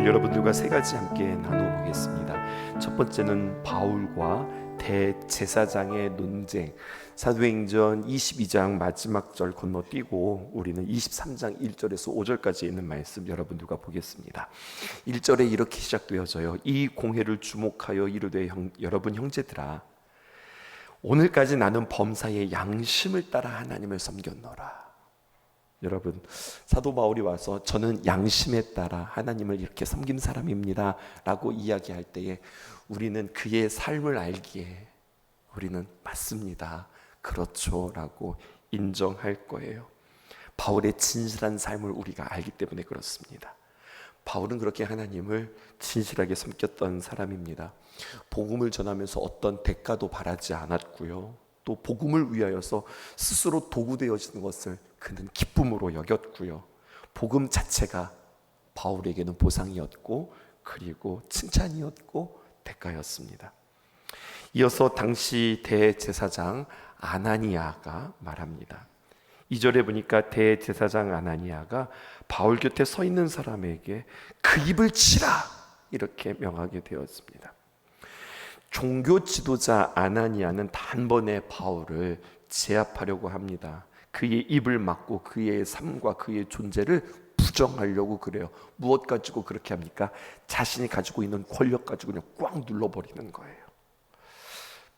오늘 여러분들과 세 가지 함께 나눠보겠습니다. 첫 번째는 바울과 대제사장의 논쟁, 사도행전 22장 마지막 절 건너뛰고 우리는 23장 1절에서 5절까지 있는 말씀 여러분들과 보겠습니다. 1절에 이렇게 시작되어져요. 이 공회를 주목하여 이르되 여러분 형제들아, 오늘까지 나는 범사의 양심을 따라 하나님을 섬겼노라. 여러분, 사도 바울이 와서 저는 양심에 따라 하나님을 이렇게 섬긴 사람입니다 라고 이야기할 때에 우리는 그의 삶을 알기에 우리는 맞습니다, 그렇죠 라고 인정할 거예요. 바울의 진실한 삶을 우리가 알기 때문에 그렇습니다. 바울은 그렇게 하나님을 진실하게 섬겼던 사람입니다. 복음을 전하면서 어떤 대가도 바라지 않았고요, 또 복음을 위하여서 스스로 도구되어지는 것을 그는 기쁨으로 여겼고요, 복음 자체가 바울에게는 보상이었고 그리고 칭찬이었고 대가였습니다. 이어서 당시 대제사장 아나니아가 말합니다. 2절에 보니까 대제사장 아나니아가 바울 곁에 서 있는 사람에게 그 입을 치라 이렇게 명하게 되었습니다. 종교 지도자 아나니아는 단번에 바울을 제압하려고 합니다. 그의 입을 막고 그의 삶과 그의 존재를 부정하려고 그래요. 무엇 가지고 그렇게 합니까? 자신이 가지고 있는 권력 가지고 그냥 꽉 눌러버리는 거예요.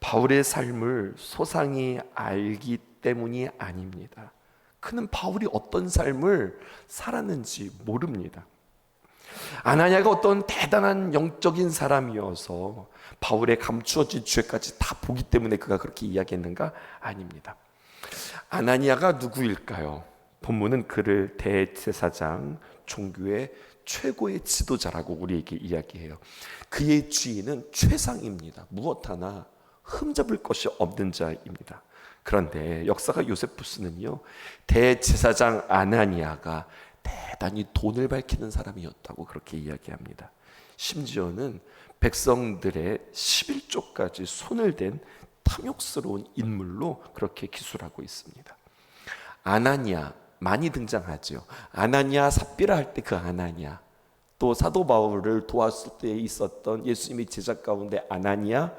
바울의 삶을 소상히 알기 때문이 아닙니다. 그는 바울이 어떤 삶을 살았는지 모릅니다. 아나니아가 어떤 대단한 영적인 사람이어서 바울의 감추어진 죄까지 다 보기 때문에 그가 그렇게 이야기했는가? 아닙니다. 아나니아가 누구일까요? 본문은 그를 대제사장, 종교의 최고의 지도자라고 우리에게 이야기해요. 그의 지위는 최상입니다. 무엇 하나 흠잡을 것이 없는 자입니다. 그런데 역사가 요세푸스는요, 대제사장 아나니아가 대단히 돈을 밝히는 사람이었다고 그렇게 이야기합니다. 심지어는 백성들의 11조까지 손을 댄 탐욕스러운 인물로 그렇게 기술하고 있습니다. 아나니아 많이 등장하죠. 아나니아 삽비라 할 때 그 아나니아, 또 사도 바울을 도왔을 때 있었던 예수님의 제자 가운데 아나니아,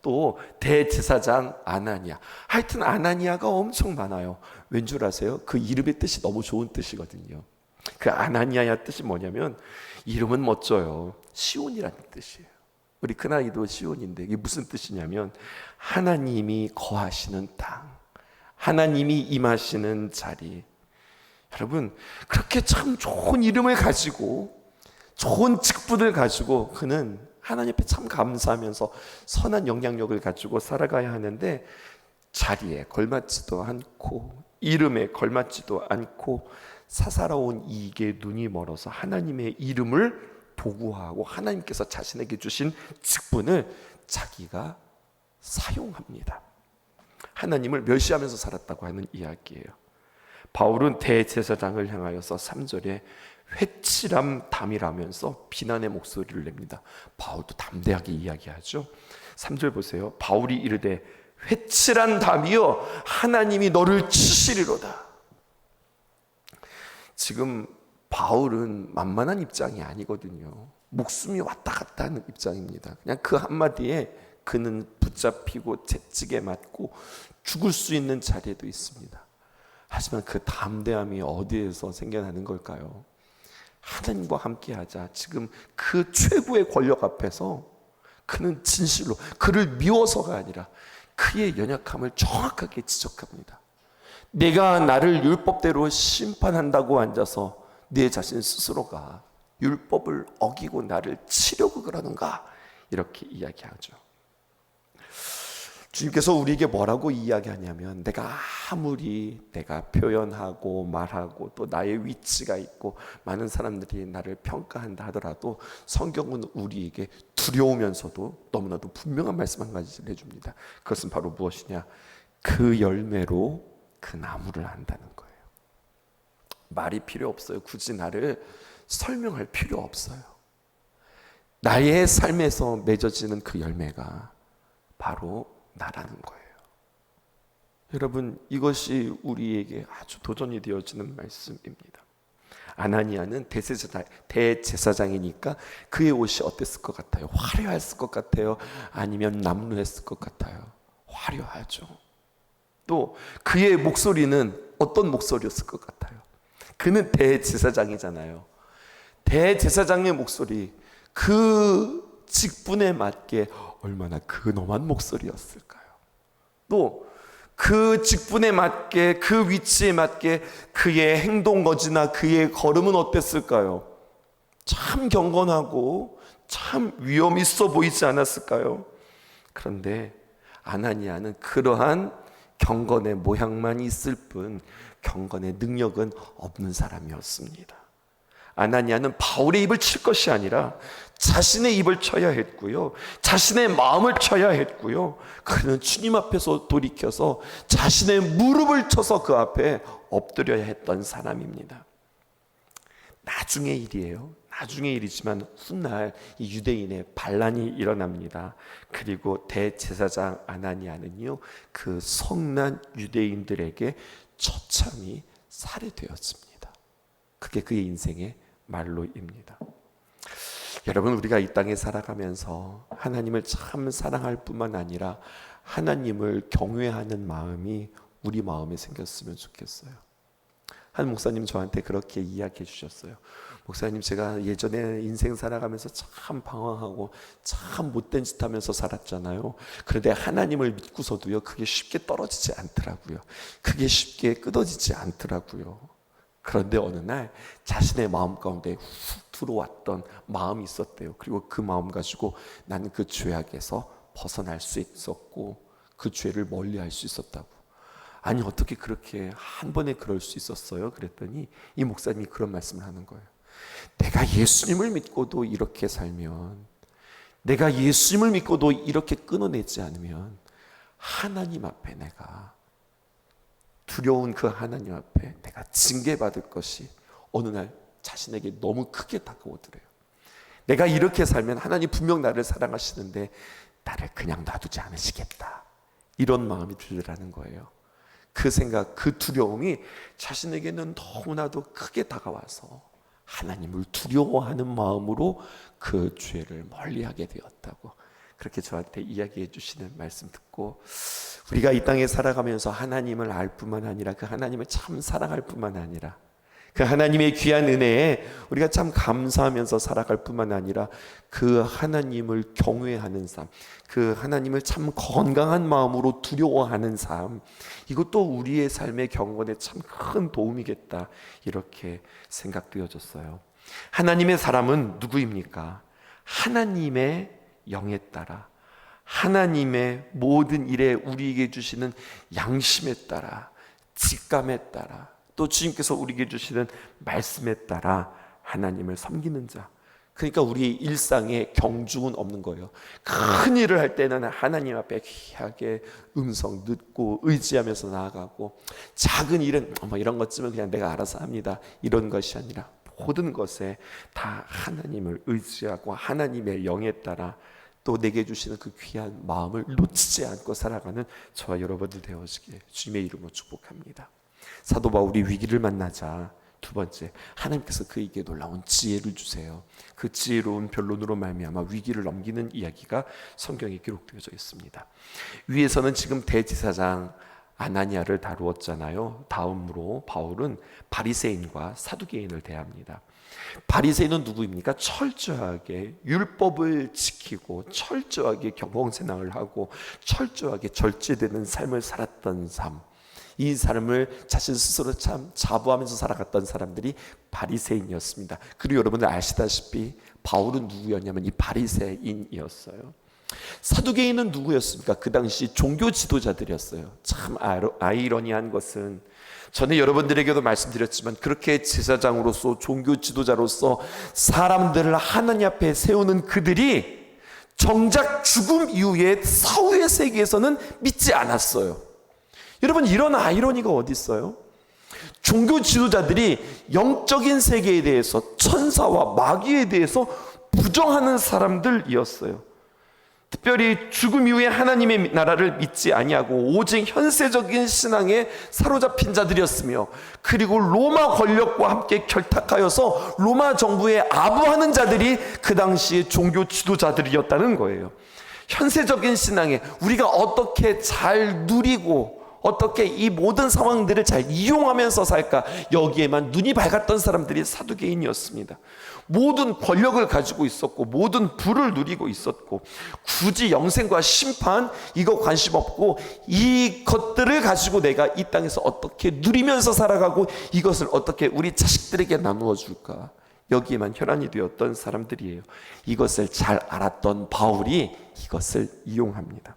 또 대제사장 아나니아, 하여튼 아나니아가 엄청 많아요. 왠 줄 아세요? 그 이름의 뜻이 너무 좋은 뜻이거든요. 그 아나니아의 뜻이 뭐냐면 이름은 멋져요. 시온이라는 뜻이에요. 우리 큰아이도 시온인데 이게 무슨 뜻이냐면 하나님이 거하시는 땅, 하나님이 임하시는 자리. 여러분, 그렇게 참 좋은 이름을 가지고 좋은 직분을 가지고 그는 하나님 앞에 참 감사하면서 선한 영향력을 가지고 살아가야 하는데 자리에 걸맞지도 않고 이름에 걸맞지도 않고 사사로운 이익에 눈이 멀어서 하나님의 이름을 보고하고 하나님께서 자신에게 주신 직분을 자기가 사용합니다. 하나님을 멸시하면서 살았다고 하는 이야기예요. 바울은 대제사장을 향하여서 3절에 회칠함 담이라면서 비난의 목소리를 냅니다. 바울도 담대하게 이야기하죠. 3절 보세요. 바울이 이르되 회칠한 담이여 하나님이 너를 치시리로다. 지금 바울은 만만한 입장이 아니거든요. 목숨이 왔다 갔다 하는 입장입니다. 그냥 그 한마디에 그는 붙잡히고 채찍에 맞고 죽을 수 있는 자리에도 있습니다. 하지만 그 담대함이 어디에서 생겨나는 걸까요? 하나님과 함께하자. 지금 그 최고의 권력 앞에서 그는 진실로 그를 미워서가 아니라 그의 연약함을 정확하게 지적합니다. 내가 나를 율법대로 심판한다고 앉아서 내 자신 스스로가 율법을 어기고 나를 치려고 그러는가? 이렇게 이야기하죠. 주님께서 우리에게 뭐라고 이야기하냐면 내가 아무리 내가 표현하고 말하고 또 나의 위치가 있고 많은 사람들이 나를 평가한다 하더라도 성경은 우리에게 두려우면서도 너무나도 분명한 말씀 한 가지를 해줍니다. 그것은 바로 무엇이냐? 그 열매로 그 나무를 안다는 거예요. 말이 필요 없어요. 굳이 나를 설명할 필요 없어요. 나의 삶에서 맺어지는 그 열매가 바로 나라는 거예요. 여러분, 이것이 우리에게 아주 도전이 되어지는 말씀입니다. 아나니아는 대제사장이니까 그의 옷이 어땠을 것 같아요? 화려했을 것 같아요? 아니면 남루했을 것 같아요? 화려하죠. 또 그의 목소리는 어떤 목소리였을 것 같아요? 그는 대제사장이잖아요. 대제사장의 목소리, 그 직분에 맞게 얼마나 근엄한 목소리였을까요? 또 그 직분에 맞게, 그 위치에 맞게 그의 행동 거지나 그의 걸음은 어땠을까요? 참 경건하고 참 위험 있어 보이지 않았을까요? 그런데 아나니아는 그러한 경건의 모양만 있을 뿐 경건의 능력은 없는 사람이었습니다. 아나니아는 바울의 입을 칠 것이 아니라 자신의 입을 쳐야 했고요, 자신의 마음을 쳐야 했고요, 그는 주님 앞에서 돌이켜서 자신의 무릎을 쳐서 그 앞에 엎드려야 했던 사람입니다. 나중의 일이에요. 나중의 일이지만 훗날 이 유대인의 반란이 일어납니다. 그리고 대제사장 아나니아는요, 그 성난 유대인들에게 처참히 살해되었습니다. 그게 그의 인생의 말로입니다. 여러분, 우리가 이 땅에 살아가면서 하나님을 참 사랑할 뿐만 아니라 하나님을 경외하는 마음이 우리 마음에 생겼으면 좋겠어요. 한 목사님 저한테 그렇게 이야기해 주셨어요. 목사님, 제가 예전에 인생 살아가면서 참 방황하고 참 못된 짓 하면서 살았잖아요. 그런데 하나님을 믿고서도요, 그게 쉽게 떨어지지 않더라고요. 그게 쉽게 끊어지지 않더라고요. 그런데 어느 날 자신의 마음 가운데 훅 들어왔던 마음이 있었대요. 그리고 그 마음 가지고 나는 그 죄악에서 벗어날 수 있었고 그 죄를 멀리할 수 있었다고. 아니, 어떻게 그렇게 한 번에 그럴 수 있었어요? 그랬더니 이 목사님이 그런 말씀을 하는 거예요. 내가 예수님을 믿고도 이렇게 살면, 내가 예수님을 믿고도 이렇게 끊어내지 않으면 하나님 앞에 내가, 두려운 그 하나님 앞에 내가 징계받을 것이 어느 날 자신에게 너무 크게 다가오더래요. 내가 이렇게 살면 하나님 분명 나를 사랑하시는데 나를 그냥 놔두지 않으시겠다, 이런 마음이 들더라는 거예요. 그 생각, 그 두려움이 자신에게는 너무나도 크게 다가와서 하나님을 두려워하는 마음으로 그 죄를 멀리하게 되었다고, 그렇게 저한테 이야기해 주시는 말씀 듣고, 우리가 이 땅에 살아가면서 하나님을 알 뿐만 아니라 그 하나님을 참 사랑할 뿐만 아니라 그 하나님의 귀한 은혜에 우리가 참 감사하면서 살아갈 뿐만 아니라 그 하나님을 경외하는 삶, 그 하나님을 참 건강한 마음으로 두려워하는 삶, 이것도 우리의 삶의 경건에 참 큰 도움이겠다, 이렇게 생각되어졌어요. 하나님의 사람은 누구입니까? 하나님의 영에 따라, 하나님의 모든 일에 우리에게 주시는 양심에 따라, 직감에 따라, 또 주님께서 우리에게 주시는 말씀에 따라 하나님을 섬기는 자. 그러니까 우리 일상에 경중은 없는 거예요. 큰 일을 할 때는 하나님 앞에 귀하게 음성 듣고 의지하면서 나아가고, 작은 일은 이런 것쯤은 그냥 내가 알아서 합니다, 이런 것이 아니라 모든 것에 다 하나님을 의지하고 하나님의 영에 따라 또 내게 주시는 그 귀한 마음을 놓치지 않고 살아가는 저와 여러분들 되어지길 주님의 이름으로 축복합니다. 사도 바울이 위기를 만나자 두 번째, 하나님께서 그에게 놀라운 지혜를 주세요. 그 지혜로운 변론으로 말미암아 위기를 넘기는 이야기가 성경에 기록되어져 있습니다. 위에서는 지금 대제사장 아나니아를 다루었잖아요. 다음으로 바울은 바리새인과 사두개인을 대합니다. 바리새인은 누구입니까? 철저하게 율법을 지키고 철저하게 경건생활을 하고 철저하게 절제되는 삶을 살았던 삶, 이 삶을 자신 스스로 참 자부하면서 살아갔던 사람들이 바리새인이었습니다. 그리고 여러분들 아시다시피 바울은 누구였냐면 이 바리새인이었어요. 사두개인은 누구였습니까? 그 당시 종교 지도자들이었어요. 참 아이러니한 것은, 전에 여러분들에게도 말씀드렸지만 그렇게 제사장으로서 종교 지도자로서 사람들을 하나님 앞에 세우는 그들이 정작 죽음 이후에 사후의 세계에서는 믿지 않았어요. 여러분, 이런 아이러니가 어디 있어요? 종교 지도자들이 영적인 세계에 대해서, 천사와 마귀에 대해서 부정하는 사람들이었어요. 특별히 죽음 이후에 하나님의 나라를 믿지 아니하고 오직 현세적인 신앙에 사로잡힌 자들이었으며, 그리고 로마 권력과 함께 결탁하여서 로마 정부에 아부하는 자들이 그 당시의 종교 지도자들이었다는 거예요. 현세적인 신앙에 우리가 어떻게 잘 누리고 어떻게 이 모든 상황들을 잘 이용하면서 살까, 여기에만 눈이 밝았던 사람들이 사두개인이었습니다. 모든 권력을 가지고 있었고 모든 부를 누리고 있었고, 굳이 영생과 심판 이거 관심 없고 이것들을 가지고 내가 이 땅에서 어떻게 누리면서 살아가고 이것을 어떻게 우리 자식들에게 나누어 줄까, 여기에만 혈안이 되었던 사람들이에요. 이것을 잘 알았던 바울이 이것을 이용합니다.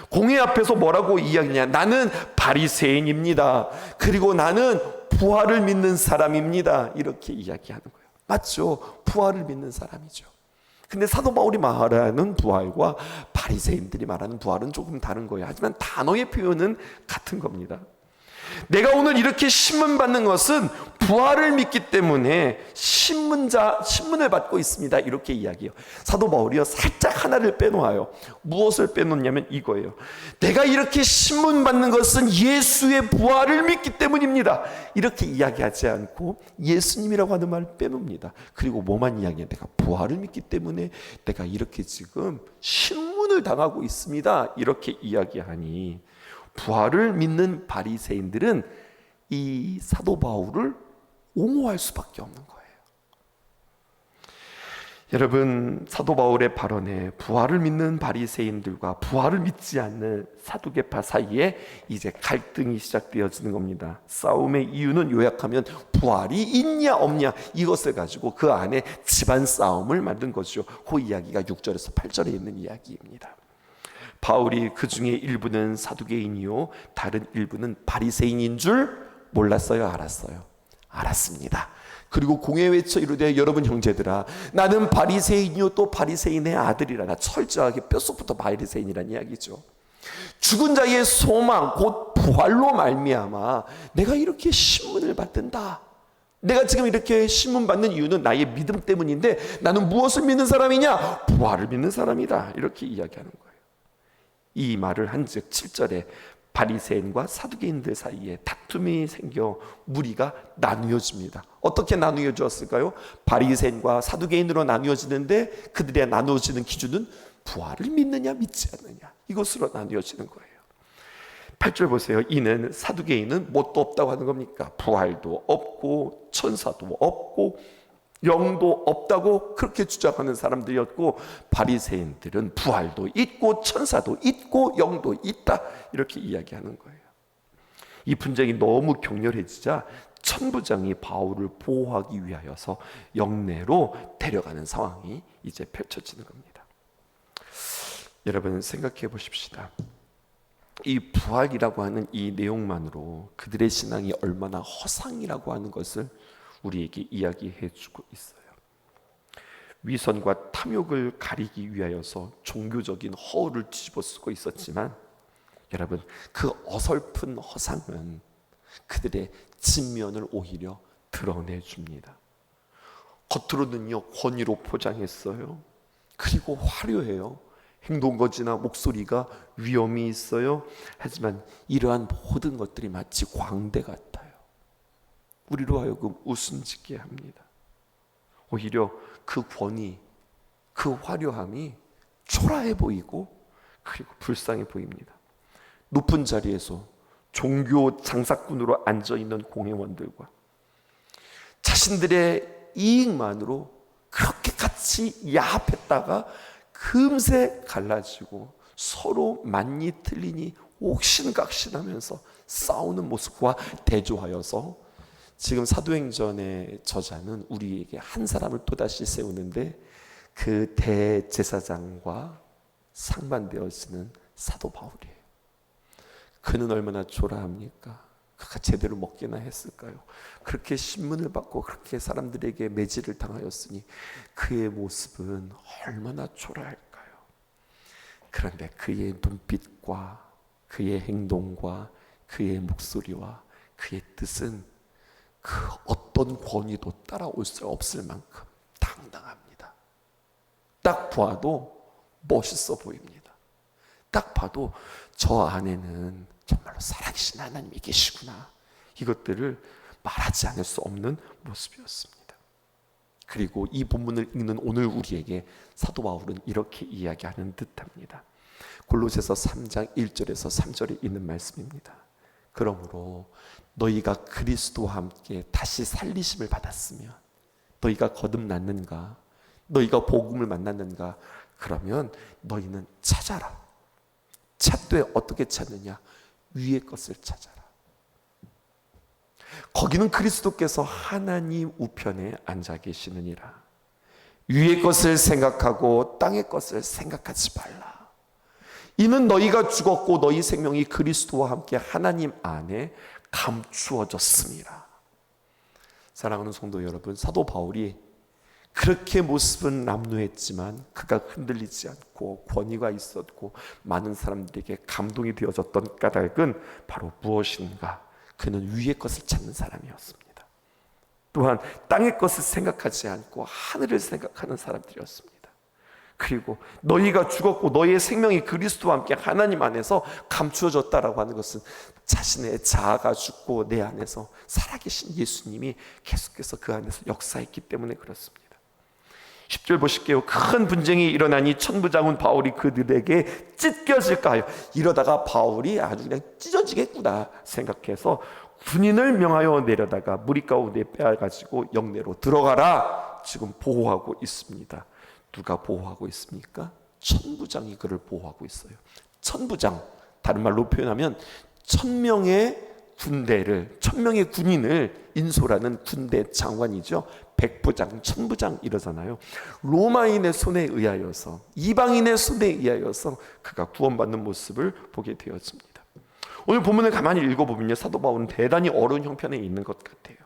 공회 앞에서 뭐라고 이야기냐, 나는 바리새인입니다, 그리고 나는 부활을 믿는 사람입니다, 이렇게 이야기하는 거예요. 맞죠? 부활을 믿는 사람이죠. 근데 사도 바울이 말하는 부활과 바리새인들이 말하는 부활은 조금 다른 거예요. 하지만 단어의 표현은 같은 겁니다. 내가 오늘 이렇게 신문받는 것은 부활을 믿기 때문에 신문을 받고 있습니다, 이렇게 이야기해요. 사도 바울이요, 살짝 하나를 빼놓아요. 무엇을 빼놓냐면 이거예요. 내가 이렇게 신문받는 것은 예수의 부활을 믿기 때문입니다, 이렇게 이야기하지 않고 예수님이라고 하는 말을 빼놉니다. 그리고 뭐만 이야기해? 내가 부활을 믿기 때문에 내가 이렇게 지금 신문을 당하고 있습니다, 이렇게 이야기하니, 부활을 믿는 바리새인들은 이 사도 바울을 옹호할 수밖에 없는 거예요. 여러분, 사도 바울의 발언에 부활을 믿는 바리새인들과 부활을 믿지 않는 사두개파 사이에 이제 갈등이 시작되어지는 겁니다. 싸움의 이유는 요약하면 부활이 있냐 없냐, 이것을 가지고 그 안에 집안 싸움을 만든 거죠. 그 이야기가 6절에서 8절에 있는 이야기입니다. 바울이 그 중에 일부는 사두개인이요 다른 일부는 바리새인인 줄 몰랐어요, 알았어요? 알았습니다. 그리고 공회 외쳐 이르되, 여러분 형제들아, 나는 바리새인이요 또 바리새인의 아들이라. 나 철저하게 뼛속부터 바리새인이라는 이야기죠. 죽은 자의 소망 곧 부활로 말미암아 내가 이렇게 신문을 받는다. 내가 지금 이렇게 신문 받는 이유는 나의 믿음 때문인데, 나는 무엇을 믿는 사람이냐? 부활을 믿는 사람이다, 이렇게 이야기하는 거예요. 이 말을 한즉 7절에 바리새인과 사두개인들 사이에 다툼이 생겨 무리가 나누어집니다. 어떻게 나누어졌을까요? 바리새인과 사두개인으로 나누어지는데 그들의 나누어지는 기준은 부활을 믿느냐 믿지 않느냐, 이것으로 나누어지는 거예요. 8절 보세요. 이는 사두개인은 뭣도 없다고 하는 겁니까? 부활도 없고 천사도 없고 영도 없다고 그렇게 주장하는 사람들이었고, 바리새인들은 부활도 있고 천사도 있고 영도 있다, 이렇게 이야기하는 거예요. 이 분쟁이 너무 격렬해지자 천부장이 바울을 보호하기 위하여서 영내로 데려가는 상황이 이제 펼쳐지는 겁니다. 여러분, 생각해 보십시다. 이 부활이라고 하는 이 내용만으로 그들의 신앙이 얼마나 허상이라고 하는 것을 우리에게 이야기해 주고 있어요. 위선과 탐욕을 가리기 위하여서 종교적인 허울을 뒤집어 쓰고 있었지만, 여러분, 그 어설픈 허상은 그들의 진면을 오히려 드러내줍니다. 겉으로는요 권위로 포장했어요. 그리고 화려해요. 행동거지나 목소리가 위엄이 있어요. 하지만 이러한 모든 것들이 마치 광대 같아요. 우리로 하여금 웃음 짓게 합니다. 오히려 그 권위, 그 화려함이 초라해 보이고 그리고 불쌍해 보입니다. 높은 자리에서 종교 장사꾼으로 앉아있는 공회원들과 자신들의 이익만으로 그렇게 같이 야합했다가 금세 갈라지고 서로 맞니 틀리니 옥신각신하면서 싸우는 모습과 대조하여서 지금 사도행전의 저자는 우리에게 한 사람을 또다시 세우는데, 그 대제사장과 상반되어지는 사도 바울이에요. 그는 얼마나 초라합니까? 그가 제대로 먹기나 했을까요? 그렇게 신문을 받고 그렇게 사람들에게 매질을 당하였으니 그의 모습은 얼마나 초라할까요? 그런데 그의 눈빛과 그의 행동과 그의 목소리와 그의 뜻은 그 어떤 권위도 따라올 수 없을 만큼 당당합니다. 딱 보아도 멋있어 보입니다. 딱 봐도 저 안에는 정말로 살아계신 하나님이 계시구나. 이것들을 말하지 않을 수 없는 모습이었습니다. 그리고 이 본문을 읽는 오늘 우리에게 사도 바울은 이렇게 이야기하는 듯합니다. 골로새서 3장 1절에서 3절에 있는 말씀입니다. 그러므로 너희가 그리스도와 함께 다시 살리심을 받았으면 너희가 거듭났는가? 너희가 복음을 만났는가? 그러면 너희는 찾아라. 찾되 어떻게 찾느냐? 위의 것을 찾아라. 거기는 그리스도께서 하나님 우편에 앉아 계시느니라. 위의 것을 생각하고 땅의 것을 생각하지 말라. 이는 너희가 죽었고 너희 생명이 그리스도와 함께 하나님 안에 감추어졌습니다. 사랑하는 성도 여러분, 사도 바울이 그렇게 모습은 남루했지만 그가 흔들리지 않고 권위가 있었고 많은 사람들에게 감동이 되어졌던 까닭은 바로 무엇인가? 그는 위의 것을 찾는 사람이었습니다. 또한 땅의 것을 생각하지 않고 하늘을 생각하는 사람들이었습니다. 그리고 너희가 죽었고 너희의 생명이 그리스도와 함께 하나님 안에서 감추어졌다라고 하는 것은 자신의 자아가 죽고 내 안에서 살아계신 예수님이 계속해서 그 안에서 역사했기 때문에 그렇습니다. 10절 보실게요. 큰 분쟁이 일어나니 천부장은 바울이 그들에게 찢겨질까 하여, 이러다가 바울이 아주 그냥 찢어지겠구나 생각해서 군인을 명하여 내려다가 무리 가운데 빼앗가지고 영내로 들어가라 지금 보호하고 있습니다. 누가 보호하고 있습니까? 천부장이 그를 보호하고 있어요. 천부장, 다른 말로 표현하면 1000명의 군대를, 1000명의 군인을 인솔하는 군대 장관이죠. 백부장, 천부장 이러잖아요. 로마인의 손에 의하여서, 이방인의 손에 의하여서 그가 구원받는 모습을 보게 되었습니다. 오늘 본문을 가만히 읽어보면요, 사도 바울은 대단히 어려운 형편에 있는 것 같아요.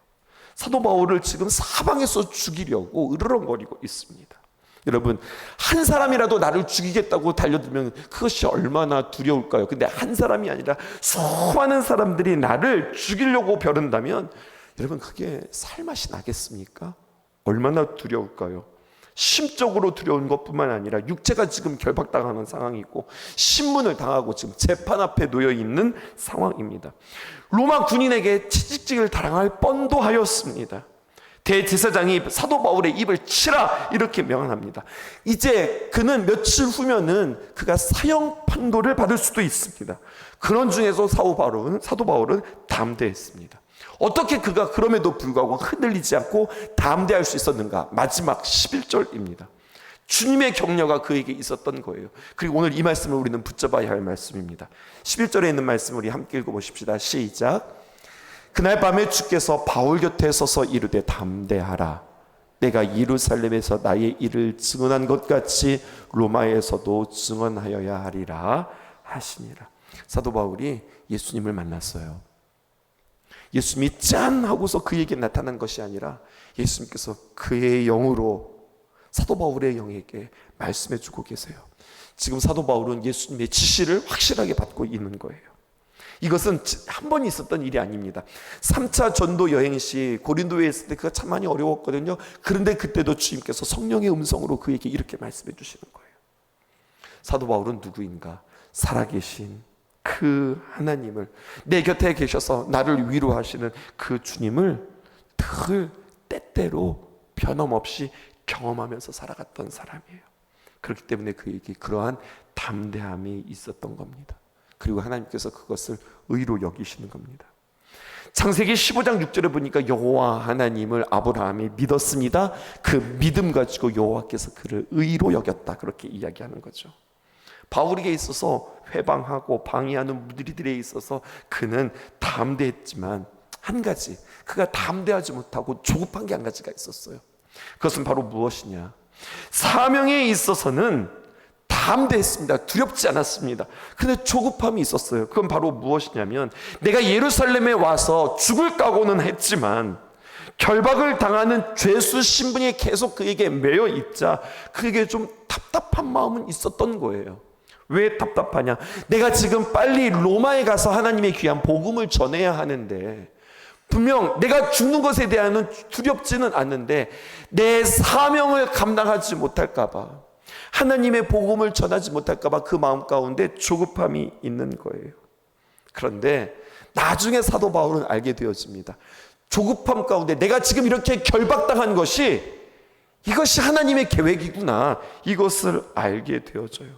사도 바울을 지금 사방에서 죽이려고 으르렁거리고 있습니다. 여러분, 한 사람이라도 나를 죽이겠다고 달려들면 그것이 얼마나 두려울까요? 근데 한 사람이 아니라 수많은 사람들이 나를 죽이려고 벼른다면 여러분, 그게 살맛이 나겠습니까? 얼마나 두려울까요? 심적으로 두려운 것뿐만 아니라 육체가 지금 결박당하는 상황이고 신문을 당하고 지금 재판 앞에 놓여 있는 상황입니다. 로마 군인에게 채찍질을 당할 뻔도 하였습니다. 대제사장이 사도 바울의 입을 치라 이렇게 명합니다. 이제 그는 며칠 후면은 그가 사형 판도를 받을 수도 있습니다. 그런 중에서 사도 바울은 담대했습니다. 어떻게 그가 그럼에도 불구하고 흔들리지 않고 담대할 수 있었는가? 마지막 11절입니다. 주님의 격려가 그에게 있었던 거예요. 그리고 오늘 이 말씀을 우리는 붙잡아야 할 말씀입니다. 11절에 있는 말씀 우리 함께 읽어보십시다. 시작. 그날 밤에 주께서 바울 곁에 서서 이르되 담대하라. 내가 예루살렘에서 나의 일을 증언한 것 같이 로마에서도 증언하여야 하리라 하시니라. 사도 바울이 예수님을 만났어요. 예수님이 짠 하고서 그에게 나타난 것이 아니라 예수님께서 그의 영으로 사도 바울의 영에게 말씀해 주고 계세요. 지금 사도 바울은 예수님의 지시를 확실하게 받고 있는 거예요. 이것은 한 번 있었던 일이 아닙니다. 3차 전도 여행 시 고린도에 있을 때 그가 참 많이 어려웠거든요. 그런데 그때도 주님께서 성령의 음성으로 그에게 이렇게 말씀해 주시는 거예요. 사도 바울은 누구인가? 살아계신 그 하나님을, 내 곁에 계셔서 나를 위로하시는 그 주님을 늘 때때로 변함없이 경험하면서 살아갔던 사람이에요. 그렇기 때문에 그에게 그러한 담대함이 있었던 겁니다. 그리고 하나님께서 그것을 의로 여기시는 겁니다. 창세기 15장 6절에 보니까 여호와 하나님을 아브라함이 믿었습니다. 그 믿음 가지고 여호와께서 그를 의로 여겼다, 그렇게 이야기하는 거죠. 바울에게 있어서 회방하고 방해하는 무리들에 있어서 그는 담대했지만 한 가지, 그가 담대하지 못하고 조급한 게 한 가지가 있었어요. 그것은 바로 무엇이냐? 사명에 있어서는 담대했습니다. 두렵지 않았습니다. 근데 조급함이 있었어요. 그건 바로 무엇이냐면, 내가 예루살렘에 와서 죽을 각오는 했지만 결박을 당하는 죄수 신분이 계속 그에게 매여 있자 그에게 좀 답답한 마음은 있었던 거예요. 왜 답답하냐? 내가 지금 빨리 로마에 가서 하나님의 귀한 복음을 전해야 하는데, 분명 내가 죽는 것에 대한 두렵지는 않는데 내 사명을 감당하지 못할까 봐, 하나님의 복음을 전하지 못할까 봐 그 마음 가운데 조급함이 있는 거예요. 그런데 나중에 사도 바울은 알게 되어집니다. 조급함 가운데 내가 지금 이렇게 결박당한 것이 이것이 하나님의 계획이구나, 이것을 알게 되어져요.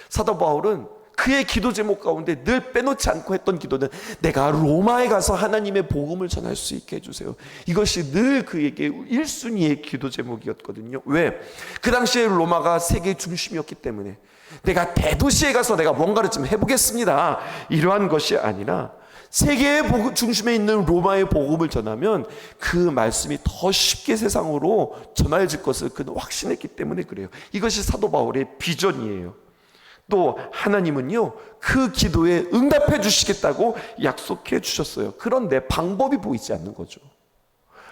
사도 바울은 그의 기도 제목 가운데 늘 빼놓지 않고 했던 기도는 내가 로마에 가서 하나님의 복음을 전할 수 있게 해주세요. 이것이 늘 그에게 1순위의 기도 제목이었거든요. 왜? 그 당시에 로마가 세계의 중심이었기 때문에 내가 대도시에 가서 내가 뭔가를 좀 해보겠습니다, 이러한 것이 아니라 세계의 중심에 있는 로마의 복음을 전하면 그 말씀이 더 쉽게 세상으로 전해질 것을 그는 확신했기 때문에 그래요. 이것이 사도 바울의 비전이에요. 또 하나님은요, 그 기도에 응답해 주시겠다고 약속해 주셨어요. 그런데 방법이 보이지 않는 거죠.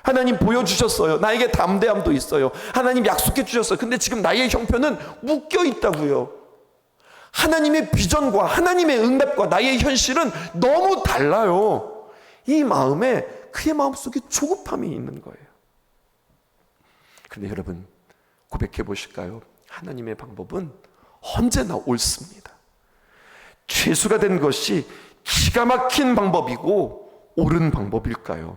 하나님 보여주셨어요. 나에게 담대함도 있어요. 하나님 약속해 주셨어요. 근데 지금 나의 형편은 묶여 있다고요. 하나님의 비전과 하나님의 응답과 나의 현실은 너무 달라요. 이 마음에, 그의 마음속에 조급함이 있는 거예요. 그런데 여러분, 고백해 보실까요? 하나님의 방법은 언제나 옳습니다. 죄수가 된 것이 기가 막힌 방법이고 옳은 방법일까요?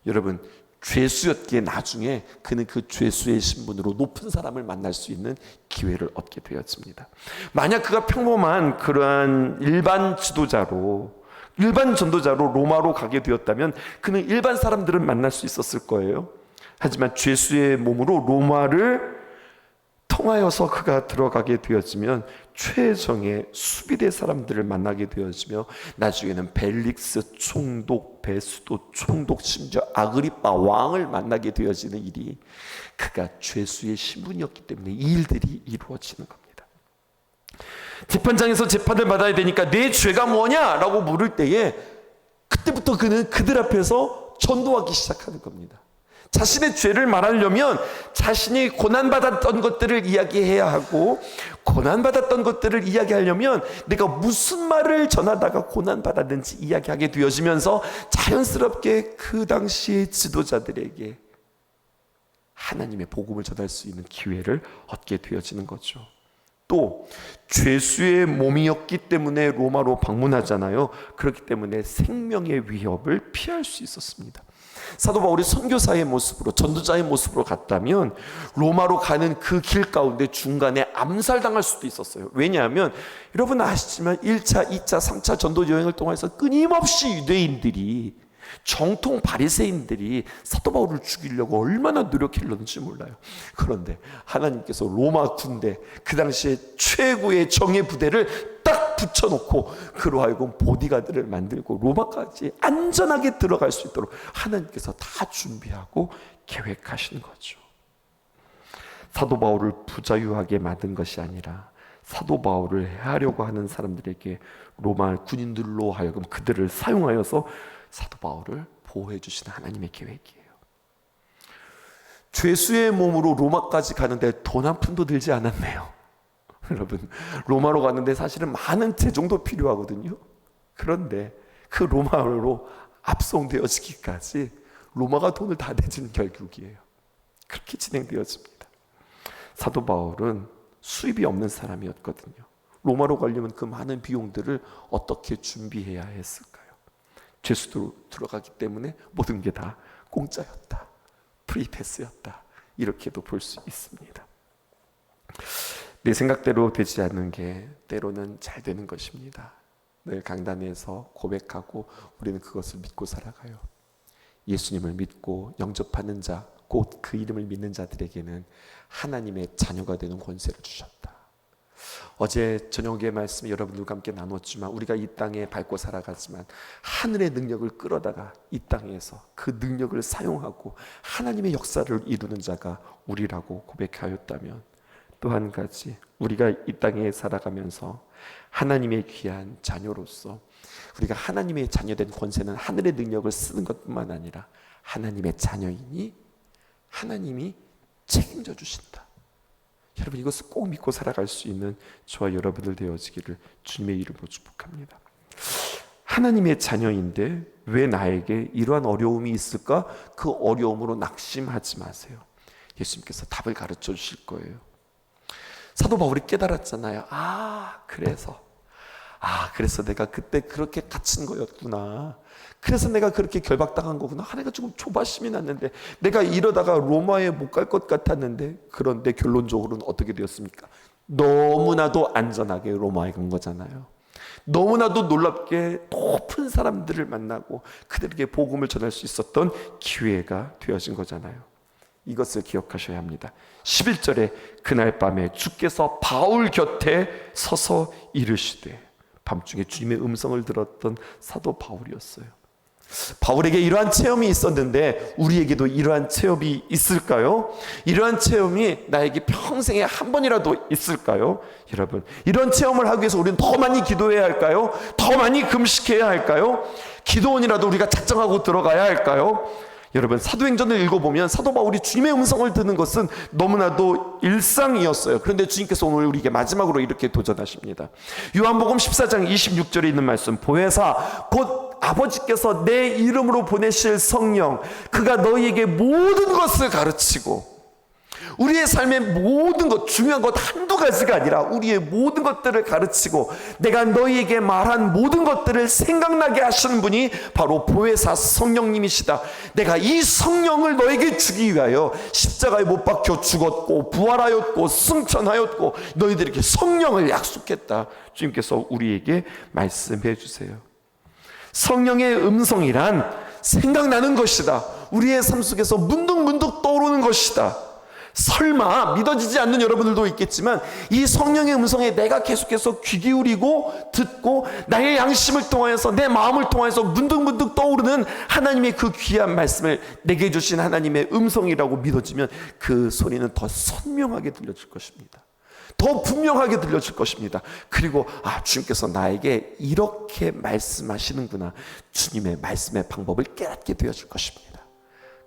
여러분, 죄수였기에 나중에 그는 그 죄수의 신분으로 높은 사람을 만날 수 있는 기회를 얻게 되었습니다. 만약 그가 평범한 그러한 일반 지도자로, 일반 전도자로 로마로 가게 되었다면 그는 일반 사람들을 만날 수 있었을 거예요. 하지만 죄수의 몸으로 로마를 통하여서 그가 들어가게 되었으면 최정의 수비대 사람들을 만나게 되었으며 나중에는 벨릭스 총독, 베수도 총독, 심지어 아그리빠 왕을 만나게 되어지는 일이 그가 죄수의 신분이었기 때문에 이 일들이 이루어지는 겁니다. 재판장에서 재판을 받아야 되니까 내 죄가 뭐냐라고 물을 때에 그때부터 그는 그들 앞에서 전도하기 시작하는 겁니다. 자신의 죄를 말하려면 자신이 고난받았던 것들을 이야기해야 하고, 고난받았던 것들을 이야기하려면 내가 무슨 말을 전하다가 고난받았는지 이야기하게 되어지면서 자연스럽게 그 당시의 지도자들에게 하나님의 복음을 전할 수 있는 기회를 얻게 되어지는 거죠. 또 죄수의 몸이었기 때문에 로마로 방문하잖아요. 그렇기 때문에 생명의 위협을 피할 수 있었습니다. 사도 바울이 선교사의 모습으로, 전도자의 모습으로 갔다면 로마로 가는 그 길 가운데 중간에 암살당할 수도 있었어요. 왜냐하면 여러분 아시지만 1차, 2차, 3차 전도 여행을 통해서 끊임없이 유대인들이, 정통 바리새인들이 사도 바울을 죽이려고 얼마나 노력했는지 몰라요. 그런데 하나님께서 로마 군대, 그 당시에 최고의 정예 부대를 딱 붙여놓고 그로 하여금 보디가드를 만들고 로마까지 안전하게 들어갈 수 있도록 하나님께서 다 준비하고 계획하신 거죠. 사도 바울을 부자유하게 만든 것이 아니라 사도 바울을 해하려고 하는 사람들에게 로마 군인들로 하여금 그들을 사용하여서 사도 바울을 보호해 주시는 하나님의 계획이에요. 죄수의 몸으로 로마까지 가는데 돈 한 푼도 들지 않았네요. 여러분, 로마로 갔는데 사실은 많은 재정도 필요하거든요. 그런데 그 로마로 압송되어지기까지 로마가 돈을 다 내주는 결국이에요. 그렇게 진행되어집니다. 사도 바울은 수입이 없는 사람이었거든요. 로마로 가려면 그 많은 비용들을 어떻게 준비해야 했을까요? 죄수도 들어가기 때문에 모든 게 다 공짜였다, 프리패스였다, 이렇게도 볼 수 있습니다. 내 생각대로 되지 않는 게 때로는 잘 되는 것입니다. 늘 강단에서 고백하고 우리는 그것을 믿고 살아가요. 예수님을 믿고 영접하는 자, 곧 그 이름을 믿는 자들에게는 하나님의 자녀가 되는 권세를 주셨다. 어제 저녁의 말씀 여러분들과 함께 나눴지만 우리가 이 땅에 밟고 살아가지만 하늘의 능력을 끌어다가 이 땅에서 그 능력을 사용하고 하나님의 역사를 이루는 자가 우리라고 고백하였다면, 또 한 가지, 우리가 이 땅에 살아가면서 하나님의 귀한 자녀로서 우리가 하나님의 자녀된 권세는 하늘의 능력을 쓰는 것뿐만 아니라 하나님의 자녀이니 하나님이 책임져 주신다. 여러분, 이것을 꼭 믿고 살아갈 수 있는 저와 여러분들 되어지기를 주님의 이름으로 축복합니다. 하나님의 자녀인데 왜 나에게 이러한 어려움이 있을까? 그 어려움으로 낙심하지 마세요. 예수님께서 답을 가르쳐 주실 거예요. 사도 바울이 깨달았잖아요. 그래서 내가 그때 그렇게 갇힌 거였구나. 그래서 내가 그렇게 결박당한 거구나. 내가 조금 조바심이 났는데, 내가 이러다가 로마에 못 갈 것 같았는데, 그런데 결론적으로는 어떻게 되었습니까? 너무나도 안전하게 로마에 간 거잖아요. 너무나도 놀랍게 높은 사람들을 만나고 그들에게 복음을 전할 수 있었던 기회가 되어진 거잖아요. 이것을 기억하셔야 합니다. 11절에 그날 밤에 주께서 바울 곁에 서서 이르시되, 밤중에 주님의 음성을 들었던 사도 바울이었어요. 바울에게 이러한 체험이 있었는데 우리에게도 이러한 체험이 있을까요? 이러한 체험이 나에게 평생에 한 번이라도 있을까요? 여러분, 이런 체험을 하기 위해서 우리는 더 많이 기도해야 할까요? 더 많이 금식해야 할까요? 기도원이라도 우리가 작정하고 들어가야 할까요? 여러분, 사도행전을 읽어보면 사도 바울이 주님의 음성을 듣는 것은 너무나도 일상이었어요. 그런데 주님께서 오늘 우리에게 마지막으로 이렇게 도전하십니다. 요한복음 14장 26절에 있는 말씀, 보혜사 곧 아버지께서 내 이름으로 보내실 성령, 그가 너희에게 모든 것을 가르치고, 우리의 삶의 모든 것, 중요한 것 한두 가지가 아니라 우리의 모든 것들을 가르치고 내가 너희에게 말한 모든 것들을 생각나게 하시는 분이 바로 보혜사 성령님이시다. 내가 이 성령을 너에게 주기 위하여 십자가에 못 박혀 죽었고 부활하였고 승천하였고 너희들에게 성령을 약속했다. 주님께서 우리에게 말씀해 주세요. 성령의 음성이란 생각나는 것이다. 우리의 삶 속에서 문득문득 떠오르는 것이다. 설마 믿어지지 않는 여러분들도 있겠지만 이 성령의 음성에 내가 계속해서 귀 기울이고 듣고 나의 양심을 통하여서 내 마음을 통하여서 문득문득 떠오르는 하나님의 그 귀한 말씀을 내게 주신 하나님의 음성이라고 믿어지면 그 소리는 더 선명하게 들려질 것입니다. 더 분명하게 들려질 것입니다. 그리고 주님께서 나에게 이렇게 말씀하시는구나, 주님의 말씀의 방법을 깨닫게 되어질 것입니다.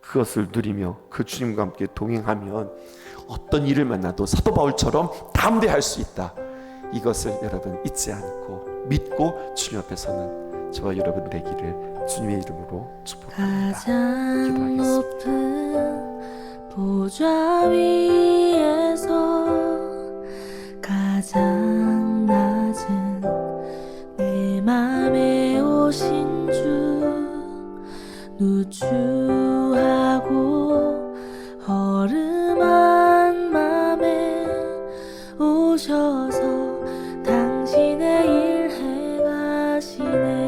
그것을 누리며 그 주님과 함께 동행하면 어떤 일을 만나도 사도 바울처럼 담대할 수 있다. 이것을 여러분 잊지 않고 믿고 주님 앞에서는 저와 여러분 되기를 주님의 이름으로 축복합니다. 가장 높은 보좌 위에서 가장 낮은 내 맘에 오신 주, 누추하고 허름한 맘에 오셔서 당신의 일 행하시네.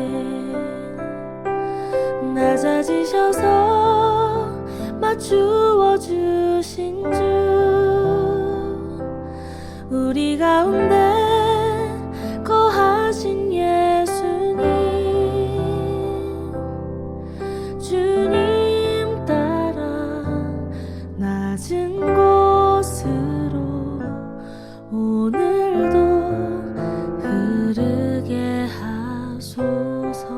낮아지셔서 맞추어 주신 주, 우리 가운데 거하신 예수님, 주님 따라 낮은 곳으로 오늘도 흐르게 하소서.